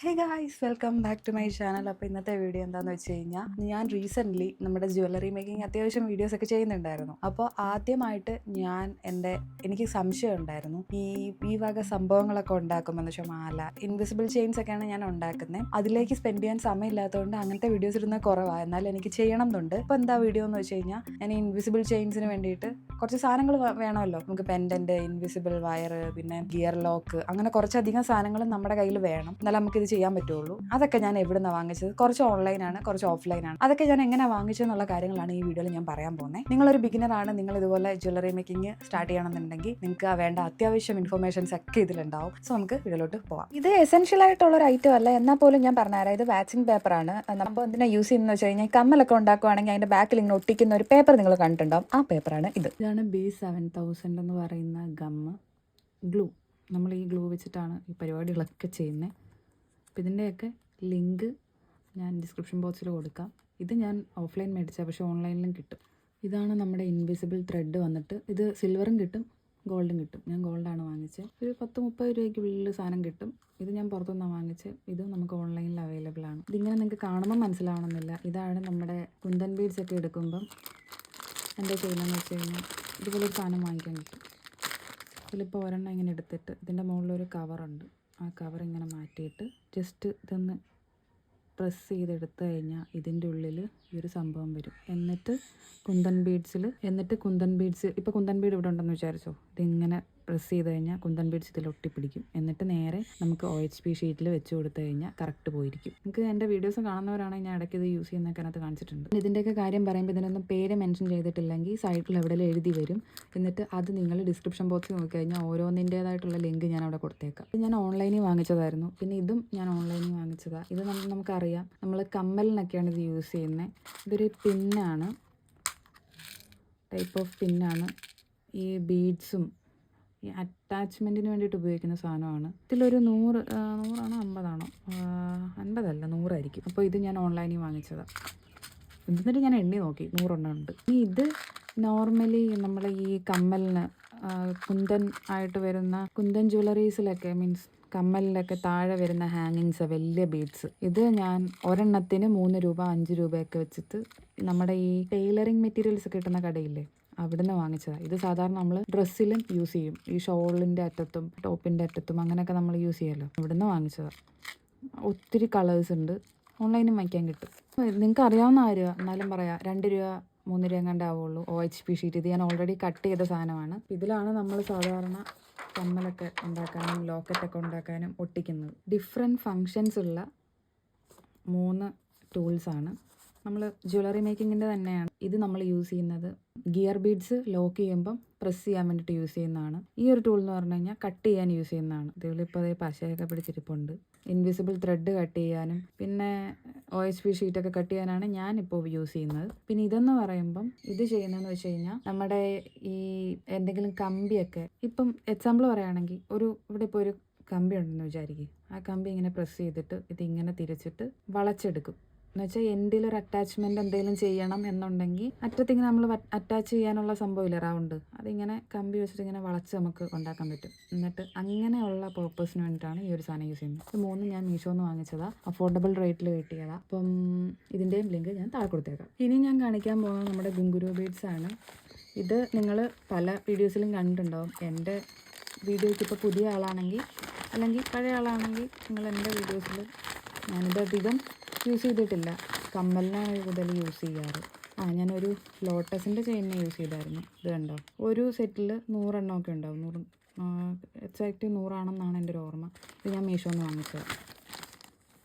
Hey guys, welcome back to my channel. അപ്പോൾ ഇന്നത്തെ video എന്താണെന്ന് വെച്ച് കഴിഞ്ഞാൽ, ഞാൻ റീസെൻ്റ്ലി നമ്മുടെ ജ്വല്ലറി മേക്കിംഗ് അത്യാവശ്യം വീഡിയോസൊക്കെ ചെയ്യുന്നുണ്ടായിരുന്നു. അപ്പോൾ ആദ്യമായിട്ട് എനിക്ക് സംശയം ഉണ്ടായിരുന്നു, ഈ വക സംഭവങ്ങളൊക്കെ ഉണ്ടാക്കുമ്പോൾ വെച്ചാൽ മാല, ഇൻവിസിബിൾ ചെയിൻസ് ഒക്കെയാണ് ഞാൻ ഉണ്ടാക്കുന്നത്. അതിലേക്ക് സ്പെൻഡ് ചെയ്യാൻ സമയമില്ലാത്തതുകൊണ്ട് അങ്ങനത്തെ വീഡിയോസ് ഇടുന്നത് കുറവാണ്. എന്നാൽ എനിക്ക് ചെയ്യണം എന്നുണ്ട്. ഇപ്പോൾ എന്താ വീഡിയോ എന്ന് വെച്ച് കഴിഞ്ഞാൽ, ഞാൻ ഇൻവിസിബിൾ ചെയിൻസിന് വേണ്ടിയിട്ട് കുറച്ച് സാധനങ്ങൾ വേണമല്ലോ. നമുക്ക് പെൻഡൻറ്റ്, ഇൻവിസിബിൾ വയർ, പിന്നെ ഗിയർ ലോക്ക്, അങ്ങനെ കുറച്ചധികം സാധനങ്ങൾ നമ്മുടെ കയ്യിൽ വേണം. എന്നാലും നമുക്ക് ചെയ്യാൻ പറ്റുള്ളൂ. അതൊക്കെ ഞാൻ എവിടെ നിന്നാണ് വാങ്ങിച്ചത്? കുറച്ച് ഓൺലൈനാണ്, കുറച്ച് ഓഫ്ലൈനാണ്. അതൊക്കെ ഞാൻ എങ്ങനെ വാങ്ങിച്ചെന്നുള്ള കാര്യങ്ങളാണ് ഈ വീഡിയോയിൽ ഞാൻ പറയാൻ പോകുന്നത്. നിങ്ങളൊരു ബിഗിനറാണ്, നിങ്ങൾ ഇതുപോലെ ജ്വല്ലറി മേക്കിംഗ് സ്റ്റാർട്ട് ചെയ്യണമെന്നുണ്ടെങ്കിൽ നിങ്ങൾക്ക് വേണ്ട അത്യാവശ്യം ഇൻഫർമേഷൻസ് ഒക്കെ ഇതിലുണ്ടാവും. സോ നമുക്ക് വീഡിയോയിലോട്ട് പോവാം. ഇത് എസെൻഷ്യൽ ആയിട്ടുള്ള ഒരു ഐറ്റം അല്ല, എന്നാൽ പോലും ഞാൻ പറഞ്ഞുതരാം. ഇത് വാക്സിംഗ് പേപ്പറാണ്. നമ്മൾ എന്തിനാ യൂസ് ചെയ്യുന്നത് വെച്ച് കഴിഞ്ഞാൽ, കമ്മലൊക്കെ ഉണ്ടാക്കുവാണെങ്കിൽ അതിന്റെ ബാക്കിൽ ഇങ്ങനെ ഒട്ടിക്കുന്ന ഒരു പേപ്പർ നിങ്ങൾ കണ്ടിട്ടുണ്ടാവും. ആ പേപ്പറാണ് ഇത്. ഇതാണ് B7000 എന്ന് പറയുന്ന ഗമ്മ് ഗ്ലൂ. നമ്മൾ ഈ ഗ്ലൂ വെച്ചിട്ടാണ് ഈ പരിപാടികളൊക്കെ ചെയ്യുന്നത്. അപ്പോൾ ഇതിൻ്റെയൊക്കെ ലിങ്ക് ഞാൻ ഡിസ്ക്രിപ്ഷൻ ബോക്സിൽ കൊടുക്കാം. ഇത് ഞാൻ ഓഫ്ലൈൻ മേടിച്ചാൽ, പക്ഷേ ഓൺലൈനിലും കിട്ടും. ഇതാണ് നമ്മുടെ ഇൻവിസിബിൾ ത്രെഡ് വന്നിട്ട്. ഇത് സിൽവറും കിട്ടും, ഗോൾഡും കിട്ടും. ഞാൻ ഗോൾഡാണ് വാങ്ങിച്ചത്. ഒരു 10-30 രൂപയ്ക്കുള്ളിൽ സാധനം കിട്ടും. ഇത് ഞാൻ പുറത്തുനിന്നാണ് വാങ്ങിച്ചത്. ഇത് നമുക്ക് ഓൺലൈനിൽ അവൈലബിൾ ആണ്. ഇതിങ്ങനെ നിങ്ങൾക്ക് കാണുമ്പോൾ മനസ്സിലാവണമെന്നില്ല. ഇതാണ് നമ്മുടെ കുന്തൻ ബീഡ്സ് ഒക്കെ എടുക്കുമ്പം എന്താ ചെയ്യുന്നതെന്ന് വെച്ച് കഴിഞ്ഞാൽ, ഇതുപോലെ ഒരു സാധനം വാങ്ങിക്കാൻ കിട്ടും. ഇതിലിപ്പോൾ ഒരെണ്ണം ഇങ്ങനെ എടുത്തിട്ട് ഇതിൻ്റെ മുകളിലൊരു കവറുണ്ട്. ആ കവർ ഇങ്ങനെ മാറ്റിയിട്ട് ജസ്റ്റ് ഇതൊന്ന് പ്രസ് ചെയ്തെടുത്തു കഴിഞ്ഞാൽ ഇതിൻ്റെ ഉള്ളിൽ ഈ ഒരു സംഭവം വരും. എന്നിട്ട് കുന്തൻ ബീഡ്സ്, ഇപ്പോൾ കുന്തൻ ബീഡ് ഇവിടെ ഉണ്ടെന്ന് വിചാരിച്ചോ, ഇതിങ്ങനെ പ്രസ് ചെയ്ത് കഴിഞ്ഞാൽ കുന്തൻ ബീഡ്സ് ഇതിൽ ഒട്ടിപ്പിടിക്കും. എന്നിട്ട് നേരെ നമുക്ക് OHP ഷീറ്റിൽ വെച്ച് കൊടുത്തു കഴിഞ്ഞാൽ കറക്റ്റ് പോയിരിക്കും. നിങ്ങൾക്ക് എൻ്റെ വീഡിയോസ് കാണുന്നവരാണെങ്കിൽ ഞാൻ ഇടയ്ക്ക് ഇത് യൂസ് ചെയ്യുന്നതൊക്കെ അതിനകത്ത് കാണിച്ചിട്ടുണ്ട്. ഇതിൻ്റെയൊക്കെ കാര്യം പറയുമ്പോൾ ഇതിനൊന്നും പേര് മെൻഷൻ ചെയ്തിട്ടില്ലെങ്കിൽ സൈഡിൽ എവിടെയെങ്കിലും എഴുതി വരും. എന്നിട്ട് അത് നിങ്ങൾ ഡിസ്ക്രിപ്ഷൻ ബോക്സിൽ നോക്കിക്കഴിഞ്ഞാൽ ഓരോന്നിൻ്റേതായിട്ടുള്ള ലിങ്ക് ഞാൻ അവിടെ കൊടുത്തേക്കാം. ഇത് ഞാൻ ഓൺലൈനിൽ വാങ്ങിച്ചതായിരുന്നു. പിന്നെ ഇതും ഞാൻ ഓൺലൈനിൽ വാങ്ങിച്ചതാണ്. ഇത് നമുക്കറിയാം, നമ്മൾ കമ്മലിനൊക്കെയാണ് ഇത് യൂസ് ചെയ്യുന്നത്. ഇതൊരു പിന്നാണ്, ടൈപ്പ് ഓഫ് പിന്നാണ്. ഈ ബീഡ്സും ഈ അറ്റാച്ച്മെൻറ്റിന് വേണ്ടിയിട്ട് ഉപയോഗിക്കുന്ന സാധനമാണ്. ഇതിലൊരു 100 100ആണോ 50ആണോ 50അല്ല 100 അപ്പോൾ ഇത് ഞാൻ ഓൺലൈനിൽ വാങ്ങിച്ചതാണ്. എന്നിട്ട് ഞാൻ എണ്ണി നോക്കി, 100 ഉണ്ട്. ഇനി ഇത് നോർമലി നമ്മൾ ഈ കമ്മലിന് കുന്തൻ ആയിട്ട് വരുന്ന കുന്തൻ ജ്വല്ലറീസിലൊക്കെ, മീൻസ് കമ്മലിലൊക്കെ താഴെ വരുന്ന ഹാങ്ങിങ്സ്, വലിയ ബീഡ്സ്, ഇത് ഞാൻ ഒരെണ്ണത്തിന് 3 രൂപ 5 രൂപയൊക്കെ വെച്ചിട്ട് നമ്മുടെ ഈ ടൈലറിങ് മെറ്റീരിയൽസ് കിട്ടുന്ന കടയില്ലേ, അവിടുന്ന് വാങ്ങിച്ചതാണ്. ഇത് സാധാരണ നമ്മൾ ഡ്രസ്സിലും യൂസ് ചെയ്യും. ഈ ഷോളിൻ്റെ അറ്റത്തും ടോപ്പിൻ്റെ അറ്റത്തും അങ്ങനെയൊക്കെ നമ്മൾ യൂസ് ചെയ്യുമല്ലോ. ഇവിടുന്ന് വാങ്ങിച്ചതാണ്. ഒത്തിരി കളേഴ്സ് ഉണ്ട്. ഓൺലൈനും വാങ്ങിക്കാൻ കിട്ടും. നിങ്ങൾക്ക് അറിയാവുന്ന കാര്യമാണ്, എന്നാലും പറയാം. 2 രൂപ 3 രൂപ എങ്ങാണ്ട് ആവുള്ളൂ. OHP sheet. ഇത് ഞാൻ ഓൾറെഡി കട്ട് ചെയ്ത സാധനമാണ്. ഇതിലാണ് നമ്മൾ സാധാരണ കമ്മലൊക്കെ ഉണ്ടാക്കാനും ലോക്കറ്റൊക്കെ ഉണ്ടാക്കാനും ഒട്ടിക്കുന്നത്. ഡിഫറെൻറ്റ് ഫങ്ഷൻസ് ഉള്ള 3 ടൂൾസാണ്. നമ്മൾ ജ്വല്ലറി മേക്കിങ്ങിൻ്റെ തന്നെയാണ്. ഇത് നമ്മൾ യൂസ് ചെയ്യുന്നത് ഗിയർ ബീഡ്സ് ലോക്ക് ചെയ്യുമ്പം പ്രസ് ചെയ്യാൻ വേണ്ടിയിട്ട് യൂസ് ചെയ്യുന്നതാണ്. ഈ ഒരു ടൂൾ എന്ന് പറഞ്ഞു കഴിഞ്ഞാൽ കട്ട് ചെയ്യാൻ യൂസ് ചെയ്യുന്നതാണ്. ഇതിലിപ്പോൾ അതേ പശയൊക്കെ പിടിച്ചിരിപ്പുണ്ട്. ഇൻവിസിബിൾ ത്രെഡ് കട്ട് ചെയ്യാനും പിന്നെ OHP ഷീറ്റൊക്കെ കട്ട് ചെയ്യാനാണ് ഞാനിപ്പോൾ യൂസ് ചെയ്യുന്നത്. പിന്നെ ഇതെന്ന് പറയുമ്പം ഇത് ചെയ്യുന്നതെന്ന് വെച്ച് കഴിഞ്ഞാൽ, നമ്മുടെ ഈ എന്തെങ്കിലും കമ്പിയൊക്കെ, ഇപ്പം എക്സാമ്പിൾ പറയുകയാണെങ്കിൽ, ഇവിടെ ഇപ്പോൾ ഒരു കമ്പി ഉണ്ടെന്ന് വിചാരിക്കും. ആ കമ്പി ഇങ്ങനെ പ്രസ് ചെയ്തിട്ട് ഇതിങ്ങനെ തിരിച്ചിട്ട് വളച്ചെടുക്കും. എന്നുവെച്ചാൽ എൻഡിലൊരു അറ്റാച്ച്മെൻറ്റ് എന്തെങ്കിലും ചെയ്യണം എന്നുണ്ടെങ്കിൽ അറ്റത്തിങ്ങനെ നമ്മൾ അറ്റാച്ച് ചെയ്യാനുള്ള സംഭവമില്ല, റൗണ്ട്, അതിങ്ങനെ കമ്പി വെച്ചിട്ട് ഇങ്ങനെ വളച്ച് നമുക്ക് ഉണ്ടാക്കാൻ പറ്റും. എന്നിട്ട് അങ്ങനെയുള്ള പേർപ്പസിന് വേണ്ടിയിട്ടാണ് ഈ ഒരു സാധനം യൂസ് ചെയ്യുന്നത്. ഇത് 3 ഞാൻ മീഷോന്ന് വാങ്ങിച്ചതാണ്. അഫോർഡബിൾ റേറ്റിൽ കിട്ടിയതാണ്. അപ്പം ഇതിൻ്റെയും ലിങ്ക് ഞാൻ താഴെ കൊടുത്തേക്കാം. ഇനി ഞാൻ കാണിക്കാൻ പോകുന്നത് നമ്മുടെ ഗുങ്കുരു ബീഡ്സ് ആണ്. ഇത് നിങ്ങൾ പല വീഡിയോസിലും കണ്ടിട്ടുണ്ടാവും. എൻ്റെ വീഡിയോയ്ക്ക് ഇപ്പോൾ പുതിയ ആളാണെങ്കിൽ അല്ലെങ്കിൽ പഴയ ആളാണെങ്കിൽ, നിങ്ങൾ എൻ്റെ വീഡിയോസിൽ ഞാനിതധികം യൂസ് ചെയ്തിട്ടില്ല. കമ്മലിനാണ് കൂടുതൽ യൂസ് ചെയ്യാറ്. ഞാനൊരു ലോട്ടസിൻ്റെ ചെയിനിനെ യൂസ് ചെയ്തായിരുന്നു. ഇത് കണ്ടോ, ഒരു സെറ്റിൽ 100 എണ്ണമൊക്കെ ഉണ്ടാവും. 100 എക്സാക്റ്റ് 100 ആണെന്നാണ് എൻ്റെ ഒരു ഓർമ്മ. ഇത് ഞാൻ മീഷോന്ന് വാങ്ങിച്ചത്.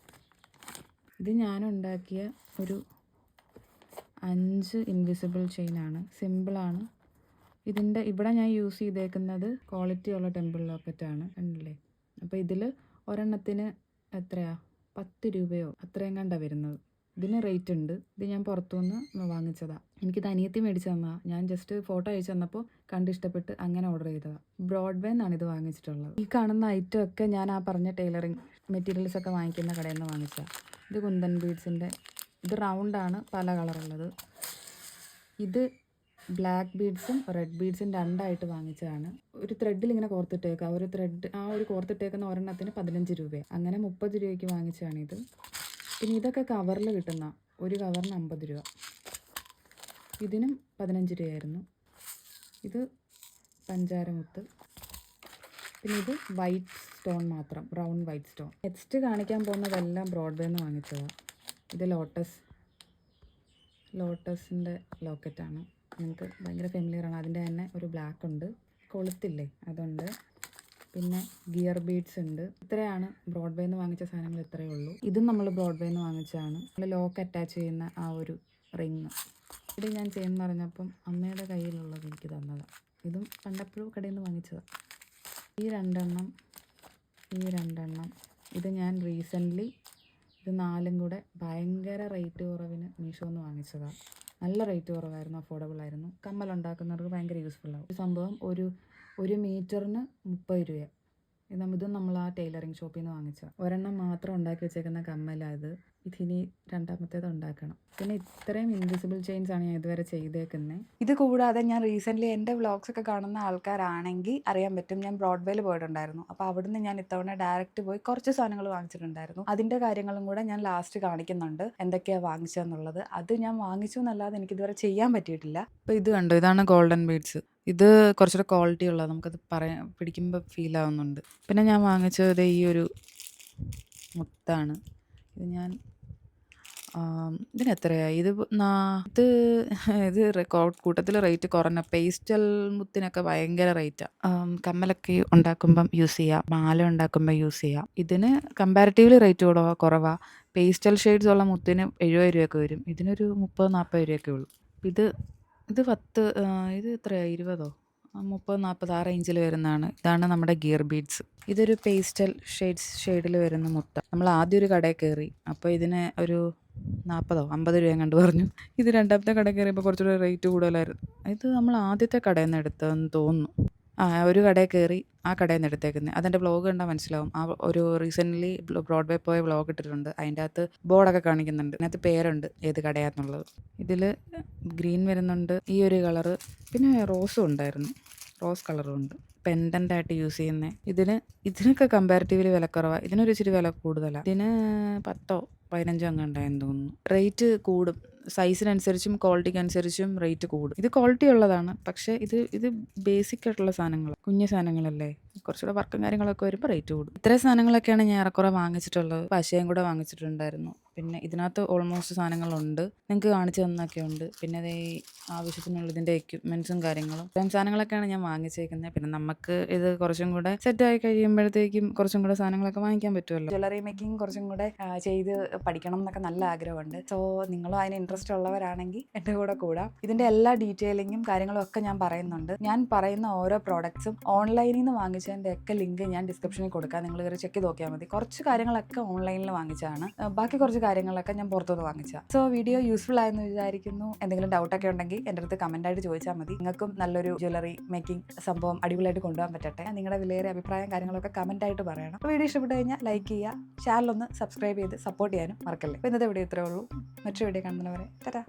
ഇത് ഞാനുണ്ടാക്കിയ ഒരു 5 ഇൻവിസിബിൾ ചെയിനാണ്. സിമ്പിളാണ്. ഇവിടെ ഞാൻ യൂസ് ചെയ്തേക്കുന്നത് ക്വാളിറ്റിയുള്ള ടെമ്പിൾ ലോക്കറ്റാണ്. കണ്ടില്ലേ? അപ്പോൾ ഇതിൽ ഒരെണ്ണത്തിന് എത്രയാണ്, 10 രൂപയോ അത്രയും കണ്ടാണ് വരുന്നത്. ഇതിന് റേറ്റ് ഉണ്ട്. ഇത് ഞാൻ പുറത്തുനിന്ന് വാങ്ങിച്ചതാണ്. എനിക്കിത് അനിയത്തി മേടിച്ച് തന്നതാണ്. ഞാൻ ജസ്റ്റ് ഫോട്ടോ അയച്ചു തന്നപ്പോൾ കണ്ടിഷ്ടപ്പെട്ട് അങ്ങനെ ഓർഡർ ചെയ്തതാണ്. ബ്രോഡ്വേ എന്നാണ് ഇത് വാങ്ങിച്ചിട്ടുള്ളത്. ഈ കാണുന്ന ഐറ്റം ഒക്കെ ഞാൻ ആ പറഞ്ഞ ടൈലറിങ് മെറ്റീരിയൽസ് ഒക്കെ വാങ്ങിക്കുന്ന കടയിൽ നിന്ന് വാങ്ങിച്ചതാണ്. ഇത് കുന്തൻ ബീഡ്സിൻ്റെ, ഇത് റൗണ്ടാണ്, പല കളറുള്ളത്. ഇത് ബ്ലാക്ക് ബീഡ്സും റെഡ് ബീഡ്സും രണ്ടായിട്ട് വാങ്ങിച്ചതാണ്. ഒരു ത്രെഡിൽ ഇങ്ങനെ കോർത്തിട്ടേക്കുക, ഒരു ത്രെഡ് ആ ഒരു കോർത്തിട്ടേക്കുന്ന ഒരെണ്ണത്തിന് 15 രൂപ, അങ്ങനെ 30 രൂപയ്ക്ക് വാങ്ങിച്ചതാണിത്. പിന്നെ ഇതൊക്കെ കവറിൽ കിട്ടുന്ന, ഒരു കവറിന് 50 രൂപ. ഇതിനും 15 രൂപയായിരുന്നു. ഇത് പഞ്ചാരമുത്ത്. പിന്നെ ഇത് വൈറ്റ് സ്റ്റോൺ മാത്രം, ബ്രൗൺ വൈറ്റ് സ്റ്റോൺ. നെക്സ്റ്റ് കാണിക്കാൻ പോകുന്നതെല്ലാം ബ്രോഡ്വേന്ന് വാങ്ങിച്ചതാണ്. ഇത് ലോട്ടസിൻ്റെ ലോക്കറ്റാണ്. നിങ്ങൾക്ക് ഭയങ്കര ഫെമിലിയറാണ്. അതിൻ്റെ തന്നെ ഒരു ബ്ലാക്ക് ഉണ്ട്, കൊളുത്തില്ലേ അതുണ്ട്. പിന്നെ ഗിയർ ബീഡ്സ് ഉണ്ട്. ഇത്രയാണ് ബ്രോഡ്വേന്ന് വാങ്ങിച്ച സാധനങ്ങൾ, ഇത്രയേ ഉള്ളൂ. ഇതും നമ്മൾ ബ്രോഡ്വേന്ന് വാങ്ങിച്ചതാണ്. നമ്മൾ ലോക്ക് അറ്റാച്ച് ചെയ്യുന്ന ആ ഒരു റിങ്. ഇത് ഞാൻ ചെയ്യുന്ന പറഞ്ഞപ്പം അമ്മയുടെ കയ്യിലുള്ളത് എനിക്ക് തന്നതാണ്. ഇതും പണ്ടപ്പോഴും കടയിൽ നിന്ന് വാങ്ങിച്ചതാണ്. ഈ രണ്ടെണ്ണം ഇത് ഞാൻ റീസെൻ്റ്ലി ഇത് 4ഉം കൂടെ ഭയങ്കര റേറ്റ് കുറവിന് മീഷോന്ന് വാങ്ങിച്ചതാണ്. നല്ല റേറ്റ് കുറവായിരുന്നു, അഫോർഡബിൾ ആയിരുന്നു. കമ്മലുണ്ടാക്കുന്നവർക്ക് ഭയങ്കര യൂസ്ഫുള്ളാവും. ഈ സംഭവം ഒരു മീറ്ററിന് 30 രൂപ. ഇതും നമ്മൾ ആ ടൈലറിങ് ഷോപ്പിൽ നിന്ന് വാങ്ങിച്ചതാണ്. ഒരെണ്ണം മാത്രം ഉണ്ടാക്കി വെച്ചേക്കുന്ന കമ്മലായത്. ഇതിനി രണ്ടാമത്തേത് ഉണ്ടാക്കണം. പിന്നെ ഇത്രയും ഇൻവിസിബിൾ ചെയിൻസ് ആണ് ഞാൻ ഇതുവരെ ചെയ്തേക്കുന്നത്. ഇത് കൂടാതെ ഞാൻ റീസെൻ്റ്ലി എൻ്റെ വ്ളോഗ്സ് ഒക്കെ കാണുന്ന ആൾക്കാരാണെങ്കിൽ അറിയാൻ പറ്റും, ഞാൻ ബ്രോഡ്വേയിൽ പോയിട്ടുണ്ടായിരുന്നു. അപ്പോൾ അവിടുന്ന് ഞാൻ ഇത്തവണ ഡയറക്റ്റ് പോയി കുറച്ച് സാധനങ്ങൾ വാങ്ങിച്ചിട്ടുണ്ടായിരുന്നു. അതിൻ്റെ കാര്യങ്ങളും കൂടെ ഞാൻ ലാസ്റ്റ് കാണിക്കുന്നുണ്ട്, എന്തൊക്കെയാണ് വാങ്ങിച്ചതെന്നുള്ളത്. അത് ഞാൻ വാങ്ങിച്ചു എന്നല്ലാതെ എനിക്കിതുവരെ ചെയ്യാൻ പറ്റിയിട്ടില്ല. അപ്പോൾ ഇത് കണ്ടോ, ഇതാണ് ഗോൾഡൻ ബീഡ്സ്. ഇത് കുറച്ചുകൂടെ ക്വാളിറ്റി ഉള്ളത്, നമുക്കത് പിടിക്കുമ്പോൾ ഫീൽ ആവുന്നുണ്ട്. പിന്നെ ഞാൻ വാങ്ങിച്ചത് ഈ ഒരു മുത്താണ്. ഇത് ഞാൻ ഇതിന് എത്രയായി? ഇത് കൂട്ടത്തിൽ റേറ്റ് കുറഞ്ഞ. പേസ്റ്റൽ മുത്തിനൊക്കെ ഭയങ്കര റേറ്റാണ്. കമ്മലൊക്കെ ഉണ്ടാക്കുമ്പം യൂസ് ചെയ്യാം, മാല ഉണ്ടാക്കുമ്പോൾ യൂസ് ചെയ്യാം. ഇതിന് കമ്പാരിറ്റീവ്ലി റേറ്റ് കുറവാണ്. പേസ്റ്റൽ ഷെയ്ഡ്സ് ഉള്ള മുത്തിന് 70 രൂപയൊക്കെ വരും. ഇതിനൊരു 30-40 രൂപയൊക്കെ ഉള്ളൂ. ഇത് ഇത് എത്രയാണ്? 20ഓ 30-40 ആ റേഞ്ചിൽ വരുന്നതാണ്. ഇതാണ് നമ്മുടെ ഗിയർ ബീഡ്സ്. ഇതൊരു പേസ്റ്റൽ ഷെയ്ഡിൽ വരുന്ന മുത്ത. നമ്മൾ ആദ്യം ഒരു കടയിൽ കയറി, അപ്പോൾ ഇതിന് ഒരു 40ഓ 50 രൂപയും കണ്ടു പറഞ്ഞു. ഇത് രണ്ടാമത്തെ കടയിൽ കയറിയപ്പോൾ കുറച്ചുകൂടെ റേറ്റ് കൂടുതലായിരുന്നു. ഇത് നമ്മൾ ആദ്യത്തെ കടയിൽ നിന്ന് എടുത്തതെന്ന് തോന്നുന്നു. ഒരു കടയിൽ കയറി ആ കടയിൽ നിന്ന് എടുത്തേക്കുന്നത്. അതെൻ്റെ വ്ളോഗ് കണ്ടാൽ മനസ്സിലാവും. ആ ഒരു റീസെൻ്റ്ലി ബ്രോഡ്വേ പോയ വ്ളോഗ് ഇട്ടിട്ടുണ്ട്. അതിൻ്റെ അകത്ത് ബോർഡൊക്കെ കാണിക്കുന്നുണ്ട്, അതിനകത്ത് പേരുണ്ട് ഏത് കടയാണെന്നുള്ളത്. ഇതിൽ ഗ്രീൻ വരുന്നുണ്ട്, ഈ ഒരു കളറ്, പിന്നെ റോസും ഉണ്ടായിരുന്നു, റോസ് കളറും ഉണ്ട്. പെൻഡൻ്റായിട്ട് യൂസ് ചെയ്യുന്നത്. ഇതിനൊക്കെ കമ്പാരിറ്റീവ്ലി വില കുറവാണ്. ഇതിനൊരു ഇച്ചിരി വില കൂടുതലാണ്. ഇതിന് 10ഓ 15ഓ അങ്ങ് ഉണ്ടായെന്ന് തോന്നുന്നു. റേറ്റ് കൂടും, സൈസിനനുസരിച്ചും ക്വാളിറ്റിക്ക് അനുസരിച്ചും റേറ്റ് കൂടും. ഇത് ക്വാളിറ്റി ഉള്ളതാണ്, പക്ഷേ ഇത് ബേസിക് ആയിട്ടുള്ള സാധനങ്ങൾ, കുഞ്ഞു സാധനങ്ങളല്ലേ, കുറച്ചുകൂടെ വർക്കും കാര്യങ്ങളൊക്കെ വരുമ്പോൾ റേറ്റ് കൂടും. ഇത്രയും സാധനങ്ങളൊക്കെയാണ് ഞാൻ ഏറെക്കുറെ വാങ്ങിച്ചിട്ടുള്ളത്. പശയും കൂടെ വാങ്ങിച്ചിട്ടുണ്ടായിരുന്നു. പിന്നെ ഇതിനകത്ത് ഓൾമോസ്റ്റ് സാധനങ്ങളുണ്ട്, നിങ്ങൾക്ക് കാണിച്ചു തന്നൊക്കെ ഉണ്ട്. പിന്നെ അതേ ആവശ്യത്തിനുള്ളതിൻ്റെ എക്യുപ്മെൻറ്റ്സും കാര്യങ്ങളും, ഇത്രയും സാധനങ്ങളൊക്കെയാണ് ഞാൻ വാങ്ങിച്ചേക്കുന്നത്. പിന്നെ നമുക്ക് ഇത് കുറച്ചും കൂടെ സെറ്റായി കഴിയുമ്പോഴത്തേക്കും കുറച്ചും കൂടെ സാധനങ്ങളൊക്കെ വാങ്ങിക്കാൻ പറ്റുമല്ലോ. ജ്വല്ലറി മേക്കിംഗ് കുറച്ചും കൂടെ ചെയ്ത് പഠിക്കണം എന്നൊക്കെ നല്ല ആഗ്രഹമുണ്ട്. സോ നിങ്ങളും അതിന് ഇൻട്രസ്റ്റ് ഉള്ളവരാണെങ്കിൽ എൻ്റെ കൂടെ കൂടാം. ഇതിൻ്റെ എല്ലാ ഡീറ്റെയിലിങ്ങും കാര്യങ്ങളും ഒക്കെ ഞാൻ പറയുന്നുണ്ട്. ഞാൻ പറയുന്ന ഓരോ പ്രോഡക്ട്സും ഓൺലൈനിൽ നിന്ന് വാങ്ങിച്ചതിൻ്റെ ഒക്കെ ലിങ്ക് ഞാൻ ഡിസ്ക്രിപ്ഷനിൽ കൊടുക്കാം. നിങ്ങൾ കയറി ചെക്ക് ചെയ്ത് നോക്കിയാൽ മതി. കുറച്ച് കാര്യങ്ങളൊക്കെ ഓൺലൈനിൽ വാങ്ങിച്ചതാണ്, ബാക്കി കുറച്ച് കാര്യങ്ങളൊക്കെ ഞാൻ പുറത്തുനിന്ന് വാങ്ങിച്ചതാണ്. സോ വീഡിയോ യൂസ്ഫുൾ ആയെന്ന് വിചാരിക്കുന്നു. എന്തെങ്കിലും ഡൗട്ടൊക്കെ ഉണ്ടെങ്കിൽ എൻ്റെ അടുത്ത് കമൻറ്റായിട്ട് ചോദിച്ചാൽ മതി. നിങ്ങൾക്കും നല്ലൊരു ജ്വല്ലറി മേക്കിംഗ് സംഭവം അടിപൊളിയായിട്ട് കൊണ്ടുപോകാൻ പറ്റട്ടെ. നിങ്ങളുടെ വിലയേറിയ അഭിപ്രായം കാര്യങ്ങളൊക്കെ കമൻറ്റായിട്ട് പറയണം. അപ്പോൾ വീഡിയോ ഇഷ്ടപ്പെട്ട് കഴിഞ്ഞാൽ ലൈക്ക് ചെയ്യുക, ചാനലൊന്ന് സബ്സ്ക്രൈബ് ചെയ്ത് സപ്പോർട്ട് ചെയ്യാനും മറക്കല്ലേ. അപ്പോൾ ഇന്നത്തെ വീഡിയോ ഇത്രയേ ഉള്ളൂ. മറ്റൊരു വീഡിയോ കാണുന്നവരെ ടാറ്റാ.